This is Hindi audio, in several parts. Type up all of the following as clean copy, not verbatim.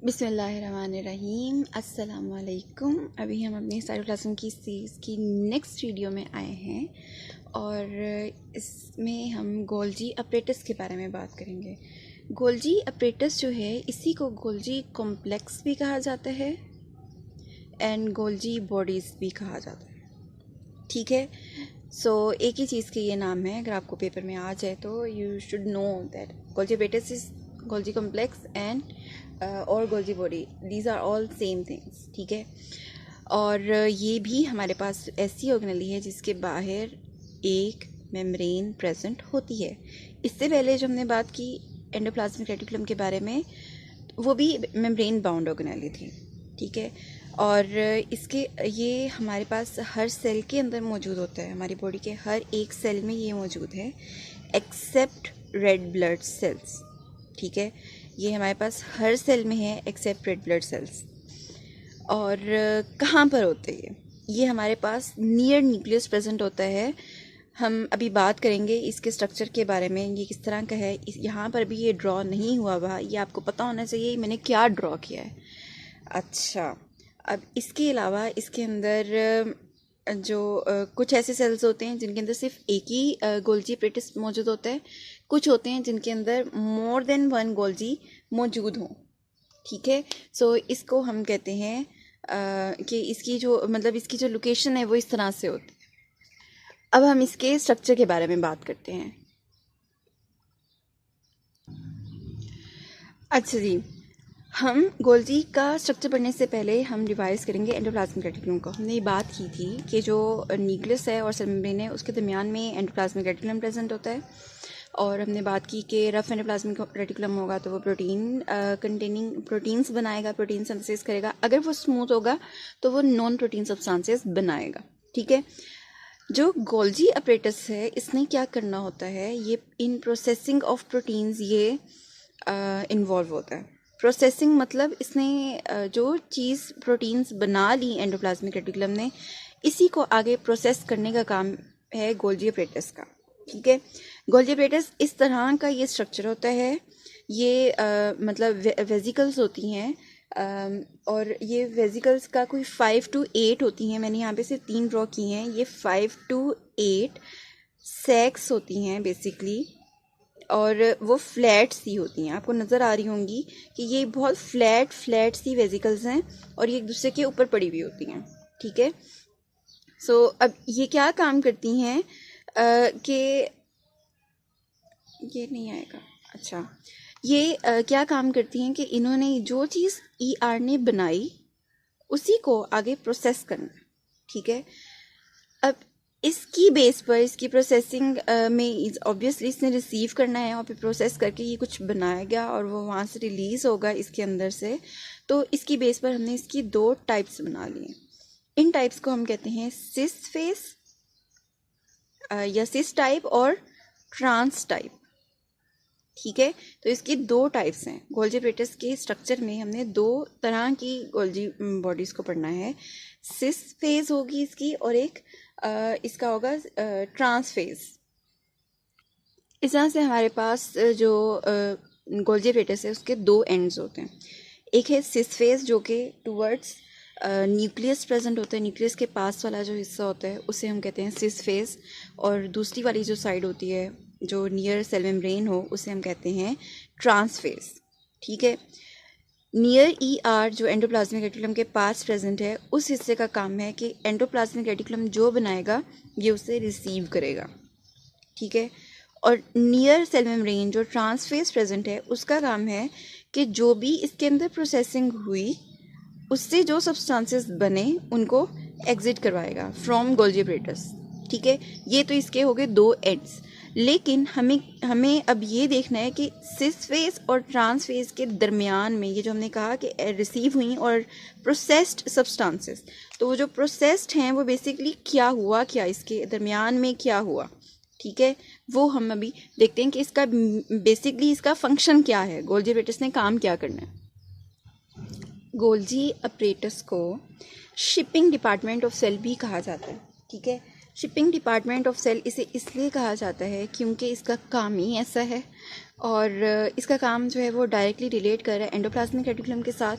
बिस्मिल्लाहिर्रहमानिर्रहीम अस्सलाम वालेकुम। अभी हम अपनी साइटोप्लाज्म की सीरीज़ की नेक्स्ट वीडियो में आए हैं और इसमें हम गोल्जी अपरेटस के बारे में बात करेंगे। गोल्जी अपरेटस जो है इसी को गोल्जी कॉम्प्लेक्स भी कहा जाता है एंड गोल्जी बॉडीज़ भी कहा जाता है। ठीक है, सो एक ही चीज़ के ये नाम है। अगर आपको पेपर में आ जाए तो you should know that Golgi apparatus is Golgi complex and और Golgi body, these are all same things. ठीक है, और ये भी हमारे पास ऐसी ऑर्गेनेली है जिसके बाहर एक मेम्ब्रेन प्रेजेंट होती है। इससे पहले जो हमने बात की एंडोप्लाज्मिक रेटिकुलम के बारे में, वो भी मेम्ब्रेन बाउंड ऑर्गेनेली थी। ठीक है, और इसके ये हमारे पास हर सेल के अंदर मौजूद होता है। हमारी बॉडी के हर एक सेल में ये मौजूद है एक्सेप्ट रेड ब्लड सेल्स। ठीक है, ये हमारे पास हर सेल में है एक्सेप्ट रेड ब्लड सेल्स। और कहाँ पर होते हैं ये हमारे पास नियर न्यूक्लियस प्रेजेंट होता है। हम अभी बात करेंगे इसके स्ट्रक्चर के बारे में, ये किस तरह का है। यहाँ पर भी ये ड्रॉ नहीं हुआ हुआ, ये आपको पता होना चाहिए मैंने क्या ड्रॉ किया है। अच्छा, अब इसके अलावा इसके अंदर जो कुछ ऐसे सेल्स होते हैं जिनके अंदर सिर्फ एक ही गोल्जी अपरेटस मौजूद होता है, कुछ होते हैं जिनके अंदर मोर देन वन गोल्जी मौजूद हों। ठीक है, सो इसको हम कहते हैं कि इसकी जो लोकेशन है वो इस तरह से होती है। अब हम इसके स्ट्रक्चर के बारे में बात करते हैं। अच्छा जी, हम गोल्जी का स्ट्रक्चर पढ़ने से पहले हम रिवाइज करेंगे एंडोप्लाज्मिक रेटिकुलम को। हमने ये बात की थी कि जो न्यूक्लियस है और सेल मेम्ब्रेन है उसके दरमियान में एंडोप्लाज्मिक रेटिकुलम प्रेजेंट होता है। और हमने बात की कि रफ एंडोप्लाज्मिक रेटिकुलम होगा तो वो प्रोटीन कंटेनिंग प्रोटीन्स बनाएगा, प्रोटीन सिंथेसिस करेगा। अगर वो स्मूथ होगा तो वो नॉन प्रोटीन सब्सटेंसेस बनाएगा। ठीक है, जो गोल्जी अपरेटस है इसने क्या करना होता है, ये इन प्रोसेसिंग ऑफ प्रोटीन्स ये इन्वॉल्व होता है। प्रोसेसिंग मतलब इसने जो चीज़ प्रोटीन्स बना ली एंडोप्लाज्मिक रेटिकुलम ने, इसी को आगे प्रोसेस करने का काम है गोल्जी अपरेटस का। ठीक है, गोल्जी अपरेटस इस तरह का ये स्ट्रक्चर होता है। ये मतलब वेजिकल्स होती हैं और ये वेजिकल्स का कोई 5 to 8 होती हैं। मैंने यहाँ पे सिर्फ 3 ड्रॉ की हैं। ये 5 to 8 सैक्स होती हैं बेसिकली, और वो फ्लैट सी होती हैं। आपको नज़र आ रही होंगी कि ये बहुत फ्लैट सी वेजिकल्स हैं और ये एक दूसरे के ऊपर पड़ी हुई होती हैं। ठीक है, सो अब ये क्या काम करती हैं कि ये नहीं आएगा। अच्छा, ये क्या काम करती हैं कि इन्होंने जो चीज़ ER ने बनाई उसी को आगे प्रोसेस करना। ठीक है, अब इसकी बेस पर इसकी प्रोसेसिंग में ऑब्वियसली इसने रिसीव करना है और फिर प्रोसेस करके ये कुछ बनाएगा और वो वहाँ से रिलीज़ होगा इसके अंदर से। तो इसकी बेस पर हमने इसकी 2 टाइप्स बना लिए। इन टाइप्स को हम कहते हैं सिस फेस या सिस टाइप और ट्रांस टाइप। ठीक है, तो इसकी 2 टाइप्स हैं। गोल्जी अपरेटस के स्ट्रक्चर में हमने 2 तरह की गोल्जी बॉडीज़ को पढ़ना है। सिस फेज होगी इसकी और एक इसका होगा ट्रांस फेज। इस तरह से हमारे पास जो गोल्जी अपरेटस है उसके 2 एंड्स होते हैं। एक है सिस फेज जो कि टुवर्ड्स न्यूक्लियस प्रेजेंट होता है, न्यूक्लियस के पास वाला जो हिस्सा होता है उसे हम कहते हैं सिस फेज। और दूसरी वाली जो साइड होती है जो नियर सेल मेम्ब्रेन हो उसे हम कहते हैं ट्रांस फेज। ठीक है, नियर ER जो एंडोप्लाज्मिक रेटिकुलम के पास प्रेजेंट है उस हिस्से का काम है कि एंडोप्लाज्मिक रेटिकुलम जो बनाएगा ये उसे रिसीव करेगा। ठीक है, और नियर सेल मेम्ब्रेन जो ट्रांस फेज प्रेजेंट है उसका काम है कि जो भी इसके अंदर प्रोसेसिंग हुई उससे जो सब्सटेंसेस बने उनको एग्जिट करवाएगा फ्रॉम गोल्जी अपरेटस। ठीक है, ये तो इसके हो गए 2 एंड्स। लेकिन हमें अब ये देखना है कि सिस फेज और ट्रांस फेज के दरमियान में ये जो हमने कहा कि रिसीव हुई और प्रोसेस्ड सब्सटेंसेस, तो वो जो प्रोसेस्ड हैं वो बेसिकली क्या हुआ, क्या इसके दरमियान में क्या हुआ। ठीक है, वो हम अभी देखते हैं कि इसका बेसिकली इसका फंक्शन क्या है, गोल्जी अपरेटस ने काम क्या करना है। गोल्जी अपरेटस को शिपिंग डिपार्टमेंट ऑफ सेल भी कहा जाता है। ठीक है, शिपिंग डिपार्टमेंट ऑफ सेल इसे इसलिए कहा जाता है क्योंकि इसका काम ही ऐसा है। और इसका काम जो है वो डायरेक्टली रिलेट कर रहा है एंडोप्लाज्मिक रेटिकुलम के साथ।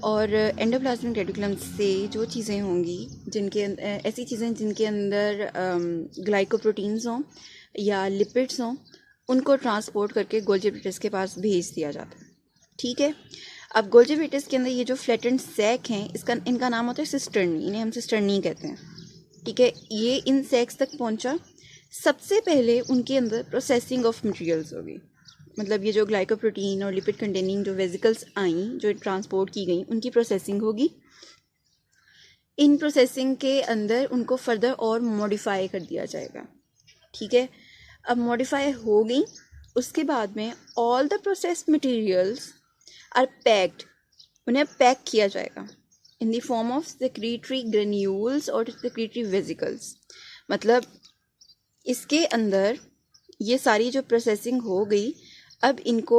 और एंडोप्लाज्मिक रेटिकुलम से जो चीज़ें होंगी जिनके ऐसी चीज़ें जिनके अंदर ग्लाइकोप्रोटीन्स हों या लिपिड्स हों, उनको ट्रांसपोर्ट करके गोल्जी एपरेटस के पास भेज दिया जाता है। ठीक है, अब गोल्जी एपरेटस के अंदर ये जो फ्लैटेंड सैक हैं, इनका नाम होता है सिस्टर्नी, इन्हें हम सिस्टर्नी कहते हैं। ठीक है, ये इन सैक्स तक पहुंचा। सबसे पहले उनके अंदर प्रोसेसिंग ऑफ मटेरियल्स होगी, मतलब ये जो ग्लाइकोप्रोटीन और लिपिड कंटेनिंग जो वेसिकल्स आई जो ट्रांसपोर्ट की गई, उनकी प्रोसेसिंग होगी। इन प्रोसेसिंग के अंदर उनको फर्दर और मॉडिफाई कर दिया जाएगा। ठीक है, अब मॉडिफाई हो गई, उसके बाद में all the processed materials are packed, उन्हें पैक किया जाएगा in the form of secretory granules और सेक्रेटरी वेसिकल्स। मतलब इसके अंदर ये सारी जो प्रोसेसिंग हो गई, अब इनको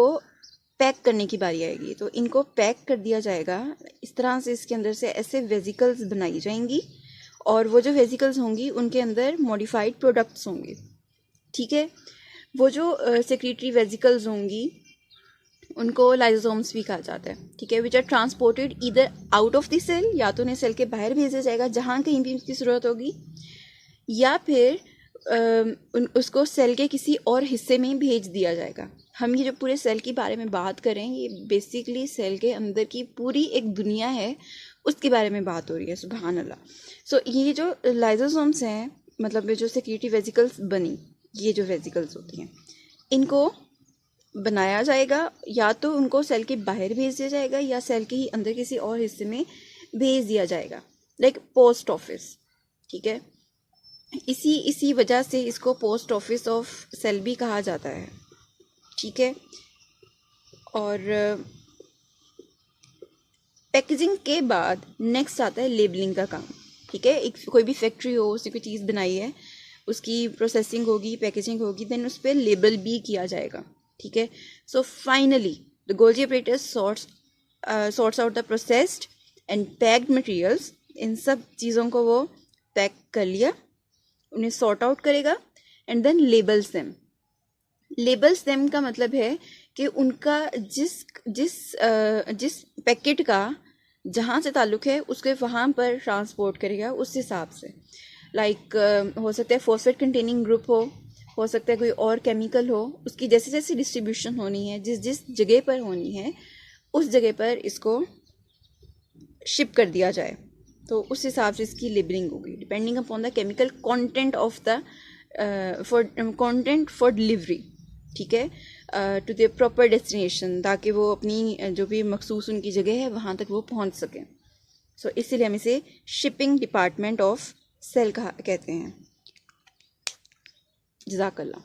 पैक करने की बारी आएगी। तो इनको पैक कर दिया जाएगा इस तरह से, इसके अंदर से ऐसे वेसिकल्स बनाई जाएंगी और वो जो वेसिकल्स होंगी उनके अंदर मॉडिफाइड प्रोडक्ट्स होंगे। ठीक है, वो जो सेक्रेटरी वेसिकल्स होंगी उनको लाइसोसोम्स भी कहा जाता है। ठीक है, which are transported either out of the cell, या तो उन्हें सेल के बाहर भेजा जाएगा जहाँ कहीं भी उसकी ज़रूरत होगी, या फिर उसको सेल के किसी और हिस्से में भेज दिया जाएगा। हम ये जो पूरे सेल के बारे में बात कर रहे हैं, ये बेसिकली सेल के अंदर की पूरी एक दुनिया है, उसके बारे में बात हो रही है। सुभान अल्लाह। सो ये जो लाइसोसोम्स हैं, मतलब ये जो सेक्रेटरी वेसिकल्स बनी, ये जो वेसिकल्स होती हैं, इनको बनाया जाएगा, या तो उनको सेल के बाहर भेज दिया जाएगा या सेल के ही अंदर किसी और हिस्से में भेज दिया जाएगा, लाइक पोस्ट ऑफिस। ठीक है, इसी वजह से इसको पोस्ट ऑफिस ऑफ सेल भी कहा जाता है। ठीक है, और पैकेजिंग के बाद नेक्स्ट आता है लेबलिंग का काम। ठीक है, एक कोई भी फैक्ट्री हो, उससे कोई चीज़ बनाई है, उसकी प्रोसेसिंग होगी, पैकेजिंग होगी, देन उस पर लेबल भी किया जाएगा। ठीक है, so finally the Golgi apparatus sorts out the processed and packed materials. इन सब चीज़ों को वो पैक कर लिया, उन्हें सॉर्ट आउट करेगा and then labels them. Labels them का मतलब है कि उनका जिस जिस जिस पैकेट का जहाँ से ताल्लुक़ है उसके वहाँ पर ट्रांसपोर्ट करेगा उस हिसाब से। लाइक हो सकता है फॉस्फेट कंटेनिंग ग्रुप हो सकता है कोई और केमिकल हो, उसकी जैसे जैसे डिस्ट्रीब्यूशन होनी है, जिस जिस जगह पर होनी है, उस जगह पर इसको शिप कर दिया जाए, तो उस हिसाब से इसकी लेबलिंग होगी depending upon the chemical content of the content for delivery. ठीक है, टू द प्रॉपर डेस्टिनेशन, ताकि वो अपनी जो भी मखसूस उनकी जगह है वहाँ तक वो पहुँच सकें। सो इसीलिए हम इसे शिपिंग डिपार्टमेंट ऑफ सेल कहते हैं। जज़ाकल्लाह।